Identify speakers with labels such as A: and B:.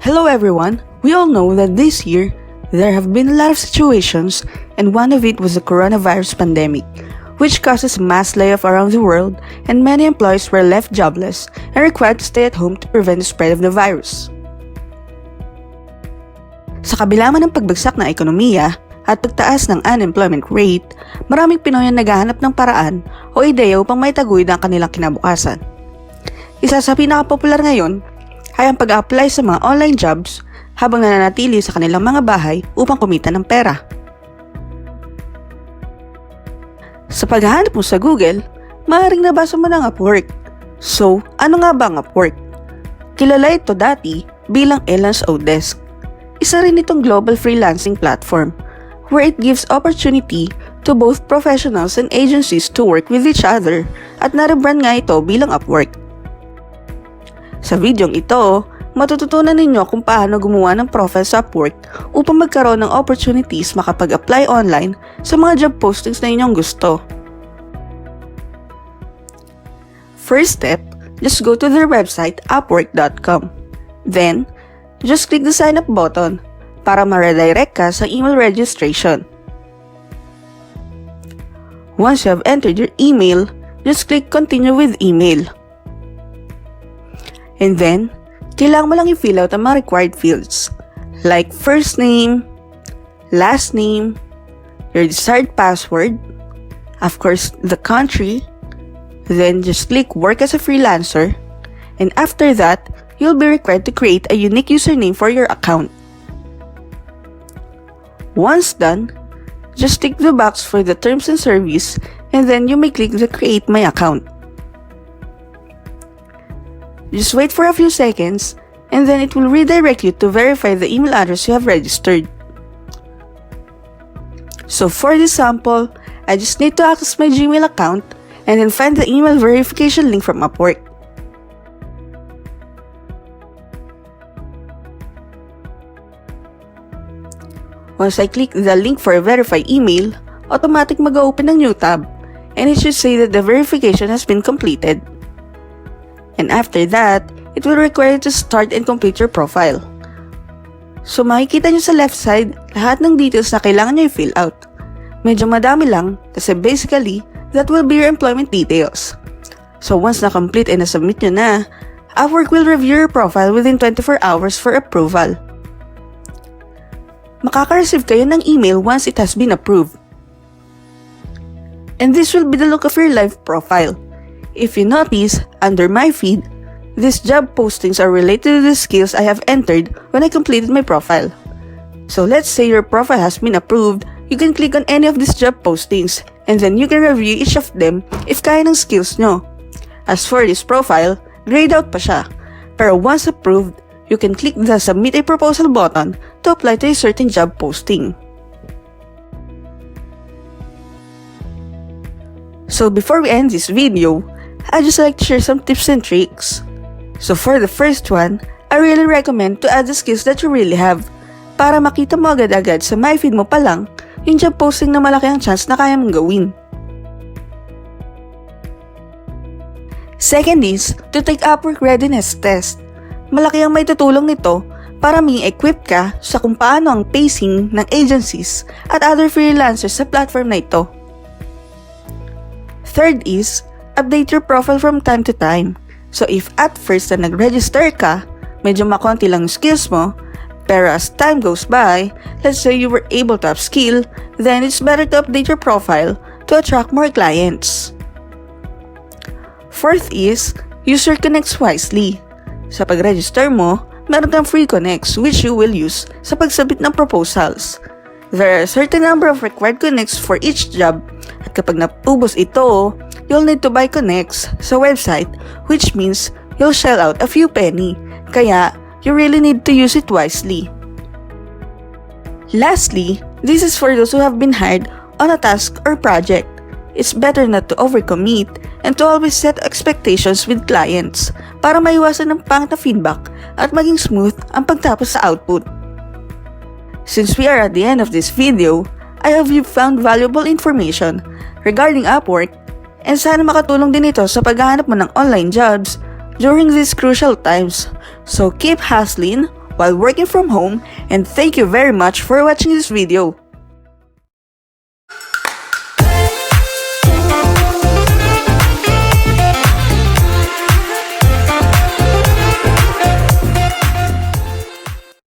A: Hello everyone! We all know that this year, there have been a lot of situations and one of it was the coronavirus pandemic, which causes mass layoff around the world and many employees were left jobless and required to stay at home to prevent the spread of the virus. Sa kabila man ng pagbagsak ng ekonomiya at pagtaas ng unemployment rate, maraming Pinoy ang naghahanap ng paraan o ideya upang maitaguyod ang kanilang kinabukasan. Isa sa pinakapopular ngayon ay ang pag-apply sa mga online jobs habang nananatili sa kanilang mga bahay upang kumita ng pera. Sa paghahanap mo sa Google, maaaring nabasa mo ng Upwork. So, ano nga ba ang Upwork? Kilala ito dati bilang Elon's Odesk. Isa rin itong global freelancing platform where it gives opportunity to both professionals and agencies to work with each other at na-rebrand nga ito bilang Upwork. Sa videong ito, matututunan ninyo kung paano gumawa ng profile sa Upwork upang magkaroon ng opportunities makapag-apply online sa mga job postings na inyong gusto. First step, just go to their website upwork.com. Then, just click the sign up button para ma-redirect ka sa email registration. Once you have entered your email, just click continue with email. And then, kailangan mo lang i-fill out ang mga required fields like first name, last name, your desired password, of course, the country, then just click work as a freelancer, and after that, you'll be required to create a unique username for your account. Once done, just tick the box for the terms and service and then you may click the create my account. Just wait for a few seconds and then it will redirect you to verify the email address you have registered. So for this sample, I just need to access my Gmail account and then find the email verification link from Upwork. Once I click the link for a verify email, automatic mag-open ng new tab and it should say that the verification has been completed. And after that, it will require you to start and complete your profile. So makikita nyo sa left side lahat ng details na kailangan nyo i-fill out. Medyo madami lang kasi basically, that will be your employment details. So once na-complete and na-submit nyo na, Upwork will review your profile within 24 hours for approval. Makaka-receive kayo ng email once it has been approved. And this will be the look of your live profile. If you notice, under my feed, these job postings are related to the skills I have entered when I completed my profile. So let's say your profile has been approved, you can click on any of these job postings and then you can review each of them if kaya ng skills nyo. As for this profile, grayed out pa siya. Pero once approved, you can click the submit a proposal button to apply to a certain job posting. So before we end this video, I'd just like to share some tips and tricks. So for the first one, I really recommend to add the skills that you really have para makita mo agad-agad sa my feed mo pa lang yung job posting na malaki ang chance na kaya mong gawin. Second is to take Upwork readiness test. Malaki ang may tutulong nito para maging equipped ka sa kung paano ang pacing ng agencies at other freelancers sa platform na ito. Third is update your profile from time to time. So if at first na nag-register ka, medyo makonti lang skills mo, pero as time goes by, let's say you were able to upskill, then it's better to update your profile to attract more clients. Fourth is, use your connects wisely. Sa pag-register mo, meron kang free connects which you will use sa pagsubmit ng proposals. There are a certain number of required connects for each job at kapag napubos ito, you'll need to buy connects sa website which means you'll shell out a few penny. Kaya, you really need to use it wisely. Lastly, this is for those who have been hired on a task or project. It's better not to overcommit and to always set expectations with clients para maiwasan ng pangit na feedback at maging smooth ang pagtapos sa output. Since we are at the end of this video, I hope you found valuable information regarding Upwork and sana makatulong din ito sa paghahanap mo ng online jobs during these crucial times. So keep hustling, while working from home, and thank you very much for watching this video.